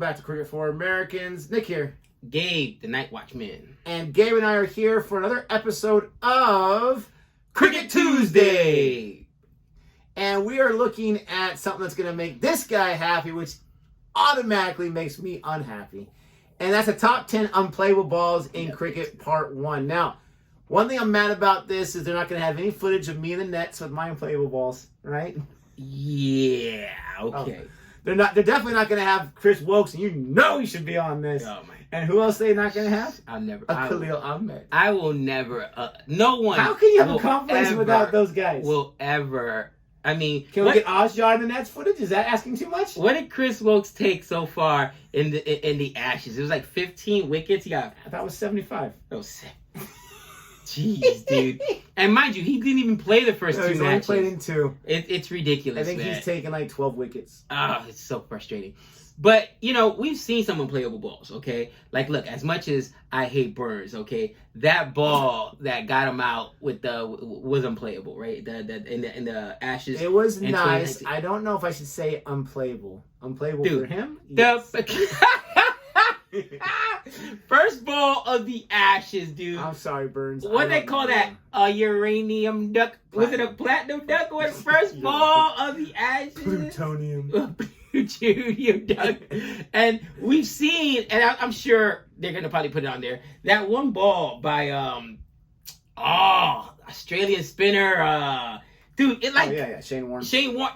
back to Cricket for Americans. Nick here. Gabe, the Night Watchman. And Gabe and I are here for another episode of Cricket Tuesday. And we are looking at something that's going to make this guy happy, which automatically makes me unhappy. And that's the top 10 unplayable balls in cricket part 1. Now, one thing I'm mad about this is they're not going to have any footage of me in the nets with my unplayable balls, right? Yeah, okay. Oh. They're definitely not going to have Chris Wokes, and you know he should be on this. Oh my. And who else they not going to have? Khalil Ahmed. I will never. No one. How can you have a compilation without those guys? Will ever. I mean, can we get Ozjar in the Nets footage? Is that asking too much? What did Chris Wokes take so far in the Ashes? It was like 15 wickets. He got. I thought it was 75. Oh, jeez, dude. And mind you, he didn't even play the first two matches. He only played in 2. It's ridiculous. I think he's taken like 12 wickets. Oh, it's so frustrating. But, you know, we've seen some unplayable balls, okay? Like, look, as much as I hate Burns, okay, that ball that got him out with was unplayable, right? In the Ashes. It was nice. I don't know if I should say unplayable. Unplayable dude, for him? Yes. First ball of the Ashes, dude. I'm sorry, Burns. What they call that? A uranium duck? Was it a platinum duck? Or first ball of the Ashes? Plutonium. Plutonium duck. And we've seen, and I'm sure they're gonna probably put it on there. That one ball by Australian spinner. Dude, it like Shane Warne.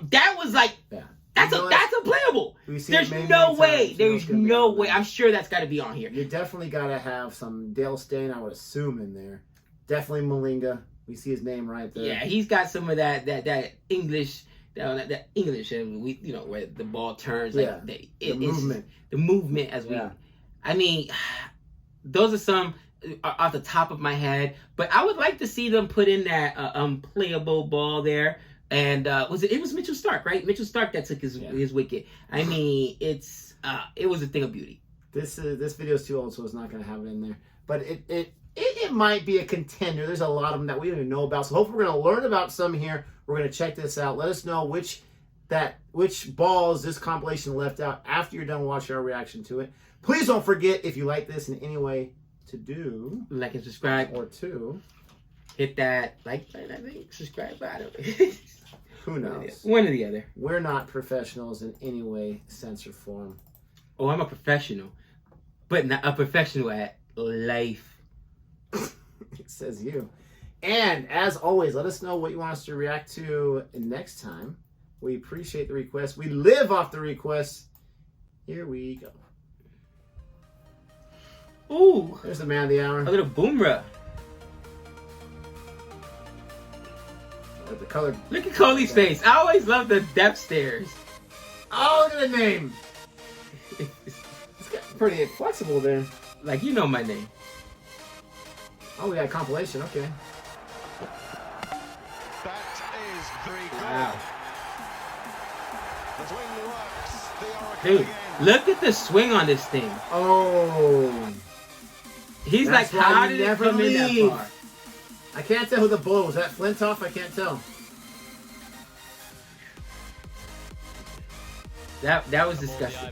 That was like. Yeah. That's unplayable. There's no way. There's no way. I'm sure that's got to be on here. You definitely got to have some Dale Steyn, I would assume, in there. Definitely Malinga. We see his name right there. Yeah, he's got some of that English, that English, and where the ball turns. Like the movement. The movement as we. Yeah. I mean, those are some off the top of my head, but I would like to see them put in that unplayable ball there. And it was Mitchell Starc, right? Mitchell Starc that took his wicket. I mean, it was a thing of beauty. This video is too old, so it's not going to have it in there. But it might be a contender. There's a lot of them that we don't even know about. So hopefully we're going to learn about some here. We're going to check this out. Let us know which balls this compilation left out after you're done watching our reaction to it. Please don't forget, if you like this in any way, to do like and subscribe, or to hit that like button. I think subscribe button. Who knows? One or the other. We're not professionals in any way, sense, or form. Oh, I'm a professional, but not a professional at life. It says you. And as always, let us know what you want us to react to next time. We appreciate the requests. We live off the requests. Here we go. Ooh, there's the man of the hour. A little boomerang. The color. Look at Coley's face. I always love the depth stares. Oh, look at the name. It's pretty flexible there. Like, you know my name. Oh, we got a compilation. Okay. That is very good. Wow. The swing works. Dude, look at the swing on this thing. Oh. He's like, how did it come in that far? I can't tell who the bowler was. That Flintoff? I can't tell. That was disgusting.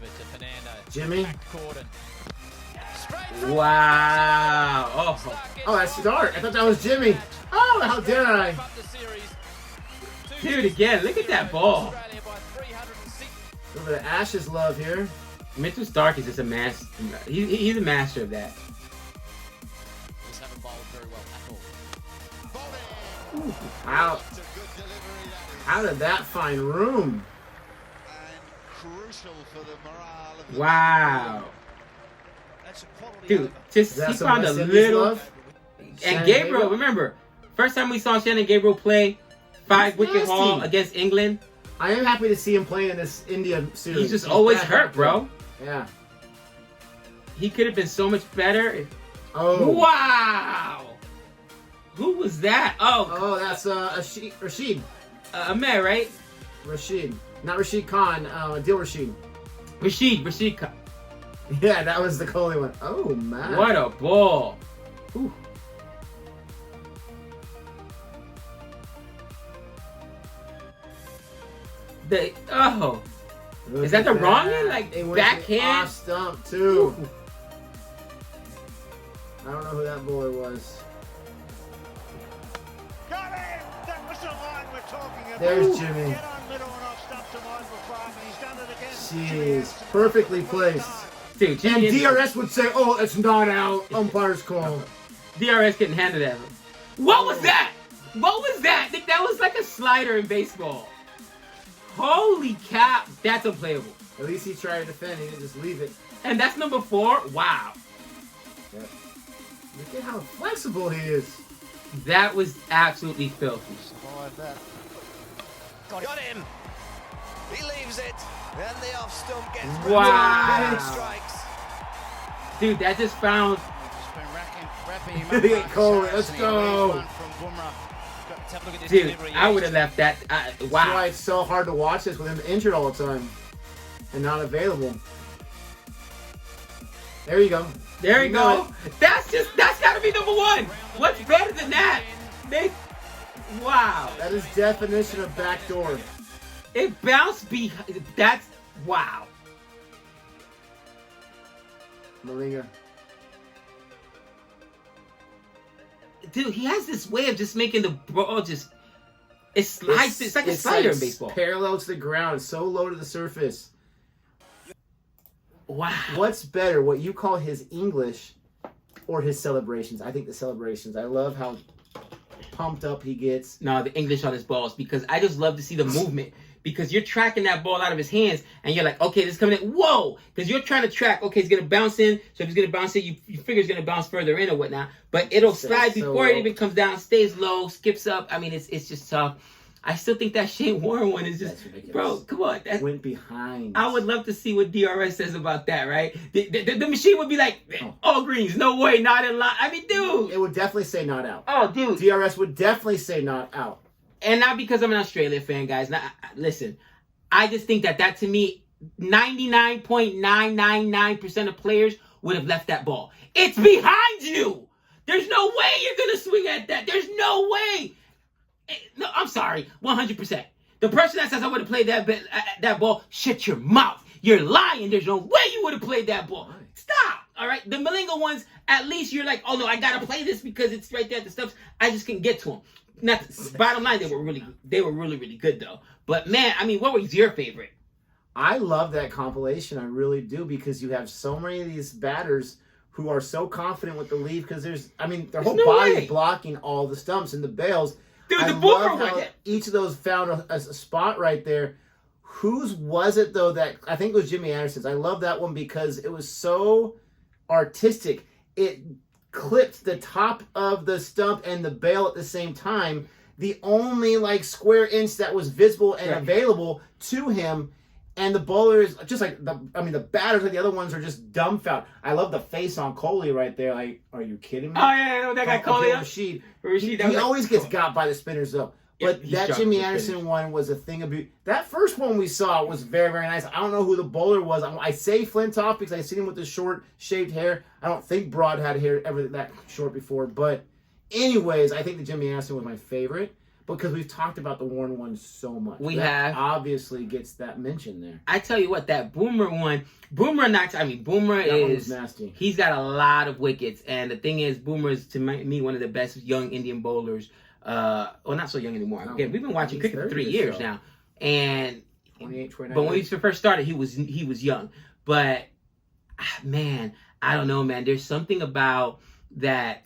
Jimmy? Wow. Oh, that's Stark. I thought that was Jimmy. Oh, how dare I? Dude, again, look at that ball. Look at the Ashes love here. Mitchell Starc is just a master. He's a master of that. How did that find room? Wow. Dude, just he found a little. And Gabriel, remember, first time we saw Shannon Gabriel play 5-wicket haul against England. I am happy to see him playing in this India series. He's just always hurt, bro. Yeah. He could have been so much better. Oh. Wow. Who was that? Oh, that's Rashid. Ahmed, right? Rashid. Not Rashid Khan, Adil Rashid. Rashid Khan. Yeah, that was the Kohli one. Oh, man. What a ball. Ooh. Is that the wrong end? Like it went backhand? off stump too. Ooh. I don't know who that bowler was. Got him! That was the line we're talking about. There's Jimmy. Get on middle and off stump to line for five, and he's done it again. Jeez, perfectly placed. Dude, And Jimmy is- DRS would say, "Oh, it's not out. Umpire's call." DRS couldn't handle that. What was that? What was that? That was like a slider in baseball. Holy cow. That's unplayable. At least he tried to defend. He didn't just leave it. And that's number 4. Wow. Yep. Look at how flexible he is. That was absolutely filthy. Survived that. Got him. He leaves it. And the off stump gets Wow. strikes. Dude, that just found... Just been wrapping him Look up. at Cole, let's go. Dude, I would have left that... That's wow. why it's so hard to watch this with him injured all the time and not available. There you go. There you go. That's got to be number 1. What's better than that? Wow. That is definition of backdoor. It bounced behind. That's wow. Malinga. Dude, he has this way of just making the ball just. It slides. It's like a slider in baseball. Parallel to the ground. It's so low to the surface. Wow. What's better, what you call his English or his celebrations? I think the celebrations. I love how pumped up he gets. No, the English on his balls, because I just love to see the movement. Because you're tracking that ball out of his hands, and you're like, okay, this is coming in. Whoa! Because you're trying to track, okay, it's going to bounce in. So if it's going to bounce in, you figure it's going to bounce further in or whatnot. But it'll slide before it even comes down, stays low, skips up. I mean, it's just tough. I still think that Shane Warren one is just, bro, come on. That went behind. I would love to see what DRS says about that, right? The machine would be like, all greens, no way, not in line. I mean, dude. It would definitely say not out. Oh, dude. DRS would definitely say not out. And not because I'm an Australia fan, guys. Listen, I just think that to me, 99.999% of players would have left that ball. It's behind you. There's no way you're going to swing at that. There's no way. No, I'm sorry. 100%. The person that says I would have played that ball, shut your mouth. You're lying. There's no way you would have played that ball. Stop. All right. The Malinga ones, at least you're like, oh no, I gotta play this because it's right there at the stumps. I just can get to them. Not bottom line, they were really good though. But man, I mean, what was your favorite? I love that compilation. I really do, because you have so many of these batters who are so confident with the lead, because their whole body is blocking all the stumps and the bails. Dude, the love boomer how one. each of those found a spot right there. Whose was it though that I think it was Jimmy Anderson's? I love that one because it was so artistic. It clipped the top of the stump and the bail at the same time. The only square inch that was visible and available to him. And the bowlers, just the batters, the other ones are just dumbfounded. I love the face on Coley right there. Like, are you kidding me? Oh, yeah, that guy Coley. Rashid. He always gets got by the spinners, though. But Yeah, that Jimmy Anderson one was a thing of beauty. That first one we saw was very, very nice. I don't know who the bowler was. I say Flintoff because I seen him with the short, shaved hair. I don't think Broad had hair ever that short before. But anyways, I think the Jimmy Anderson was my favorite. Because we've talked about the Warren one so much. That obviously gets that mention there. I tell you what, that Boomer one, Boomer is nasty. He's got a lot of wickets. And the thing is, Boomer is, to me, one of the best young Indian bowlers. Well, not so young anymore. Again, we've been watching cricket for 3 years now. And 28, 29 but when he first started, he was young. But, man, I don't know, man. There's something about that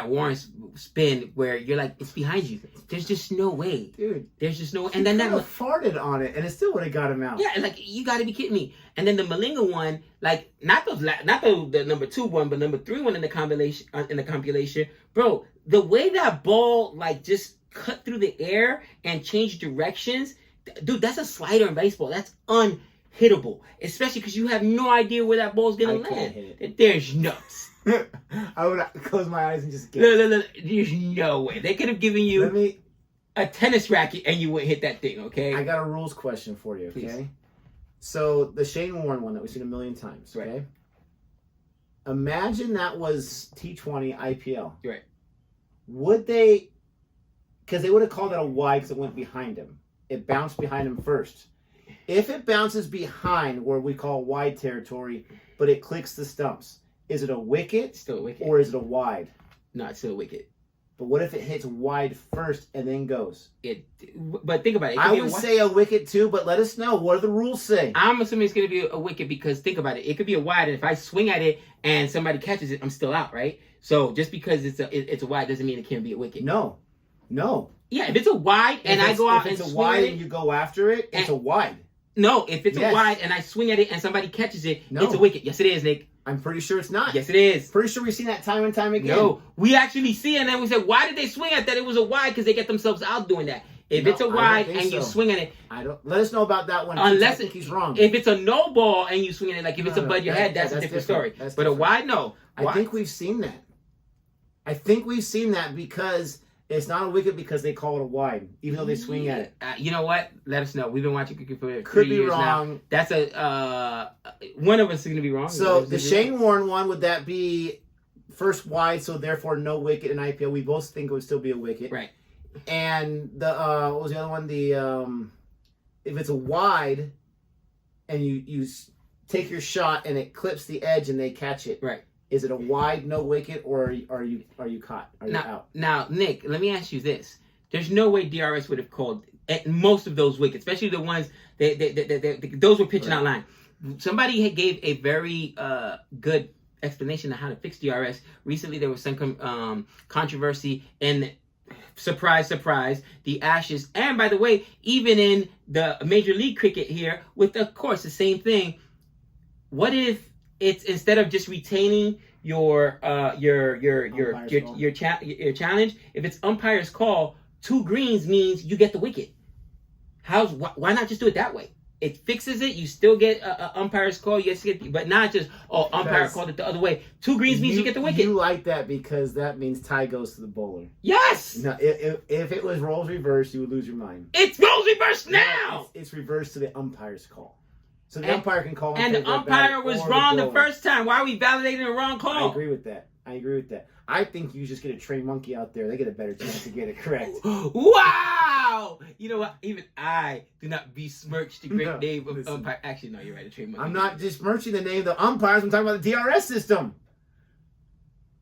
Warren spin where you're like, it's behind you. There's just no way. Dude. There's just no way. And then that farted on it and it still would have got him out. Yeah, like, you got to be kidding me. And then the Malinga one, like, not the number 2 one, but number 3 one in the compilation, bro, the way that ball just cut through the air and changed directions, dude, that's a slider in baseball. That's unhittable, especially because you have no idea where that ball's gonna land. There's no. I would close my eyes and just get No. There's no way. They could have given you a tennis racket and you wouldn't hit that thing, okay? I got a rules question for you, okay? Please. So, the Shane Warren one that we've seen a million times, okay? Right. Imagine that was T20 IPL. Right. Would they, because they would have called it a wide because it went behind him. It bounced behind him first. If it bounces behind where we call wide territory, but it clicks the stumps, is it a wicket? Still a wicket. Or is it a wide? No, it's still a wicket. But what if it hits wide first and then goes? But think about it. I would say a wicket too, but let us know. What do the rules say? I'm assuming it's going to be a wicket because think about it. It could be a wide, and if I swing at it and somebody catches it, I'm still out, right? So just because it's a wide doesn't mean it can't be a wicket. No. Yeah, if it's a wide and I go out and it's a swing wide at and you go after it, it's a wide. No, if it's a wide and I swing at it and somebody catches it, no. It's a wicket. Yes, it is, Nick. I'm pretty sure it's not. Yes, it is. Pretty sure we've seen that time and time again. No, we actually see it, and then we said, why did they swing at that? It was a wide because they get themselves out doing that. If it's a wide and you swing at it, let us know about that one. Unless I think he's wrong. If it's a no ball and you swing at it, like if it's above your head, that's a different story. But a wide, no. I think we've seen that. I think we've seen that because it's not a wicket because they call it a wide, even though they swing at it. You know what? Let us know. We've been watching cricket for 3 Could be years wrong. now. That's one of us is going to be wrong. So the Shane Warne one, would that be first wide, so therefore no wicket in IPL? We both think it would still be a wicket. Right. And the what was the other one? The if it's a wide and you take your shot and it clips the edge and they catch it. Right. Is it a wide, no wicket, or are you caught? Are you out? Now, Nick, let me ask you this: there's no way DRS would have called most of those wickets, especially the ones those were pitching out line. Somebody gave a very good explanation of how to fix DRS. Recently, there was some controversy, and surprise, surprise, the Ashes. And by the way, even in the Major League Cricket here, with of course the same thing. What if it's instead of just retaining your challenge, if it's umpire's call, 2 greens means you get the wicket. Why not just do it that way? It fixes it. You still get a umpire's call. You get, but not just umpire called it the other way. 2 greens means you get the wicket. You like that because that means tie goes to the bowler. Yes. No, if it was roles reversed, you would lose your mind. It's roles reversed now. It's reversed to the umpire's call. So the umpire can call. And the umpire was wrong the first time. Why are we validating the wrong call? I agree with that. I think you just get a trained monkey out there. They get a better chance to get it correct. Wow! You know what? Even I do not besmirch the great name of umpire. Actually, no, you're right. A trained monkey. I'm not besmirching the name of the umpires. I'm talking about the DRS system.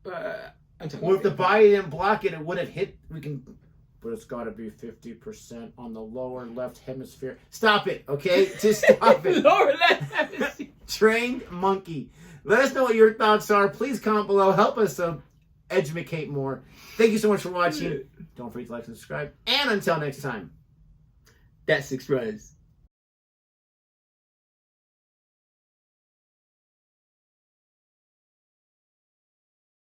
Well, if the body didn't block it, it would have hit. But it's got to be 50% on the lower left hemisphere. Stop it, okay? Just stop it. Lower left hemisphere. Trained monkey. Let us know what your thoughts are. Please comment below. Help us educate more. Thank you so much for watching. Don't forget to like and subscribe. And until next time. That's 6 runs.